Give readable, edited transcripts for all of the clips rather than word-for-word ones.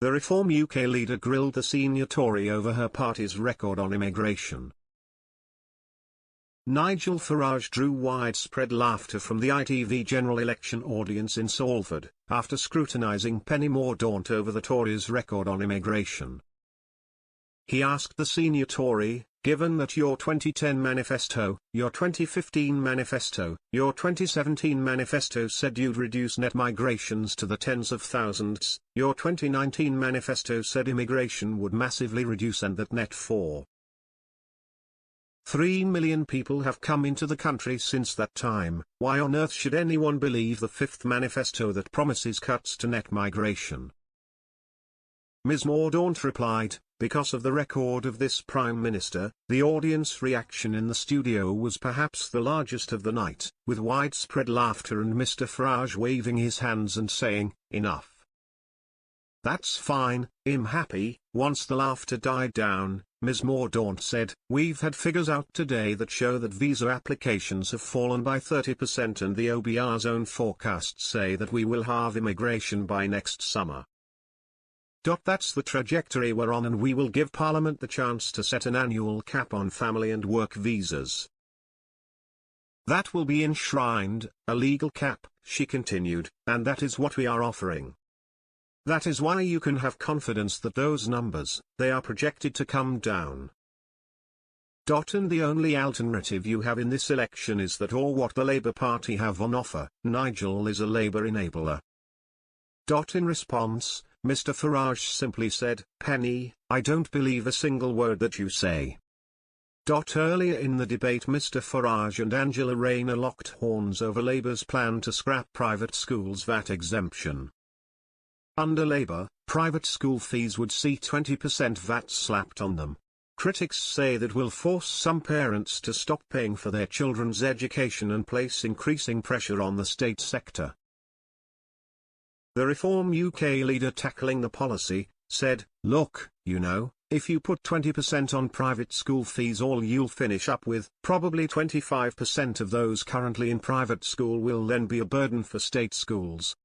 The Reform UK leader grilled the senior Tory over her party's record on immigration. Nigel Farage drew widespread laughter from the ITV General Election audience in Salford, after scrutinising Penny Mordaunt over the Tories' record on immigration. He asked the senior Tory, given that your 2010 manifesto, your 2015 manifesto, your 2017 manifesto said you'd reduce net migrations to the tens of thousands, your 2019 manifesto said immigration would massively reduce and that net 4.3 million people have come into the country since that time. Why on earth should anyone believe the fifth manifesto that promises cuts to net migration? Ms. Mordaunt replied, because of the record of this Prime Minister. The audience reaction in the studio was perhaps the largest of the night, with widespread laughter and Mr. Farage waving his hands and saying, "Enough. That's fine, I'm happy." Once the laughter died down, Ms. Mordaunt said, "We've had figures out today that show that visa applications have fallen by 30% and the OBR's own forecasts say that we will halve immigration by next summer. That's the trajectory we're on, and we will give Parliament the chance to set an annual cap on family and work visas. That will be enshrined, a legal cap," she continued, "and that is what we are offering. That is why you can have confidence that those numbers, they are projected to come down. And the only alternative you have in this election is that or what the Labour Party have on offer. Nigel is a Labour enabler." In response, Mr. Farage simply said, "Penny, I don't believe a single word that you say." Earlier in the debate, Mr. Farage and Angela Rayner locked horns over Labour's plan to scrap private schools' VAT exemption. Under Labour, private school fees would see 20% VAT slapped on them. Critics say that will force some parents to stop paying for their children's education and place increasing pressure on the state sector. The Reform UK leader tackling the policy, said, "Look, if you put 20% on private school fees, all you'll finish up with, probably 25% of those currently in private school, will then be a burden for state schools.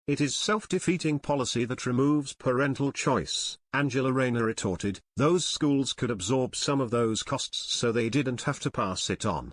It is self-defeating policy that removes parental choice." Angela Rayner retorted, "Those schools could absorb some of those costs so they didn't have to pass it on."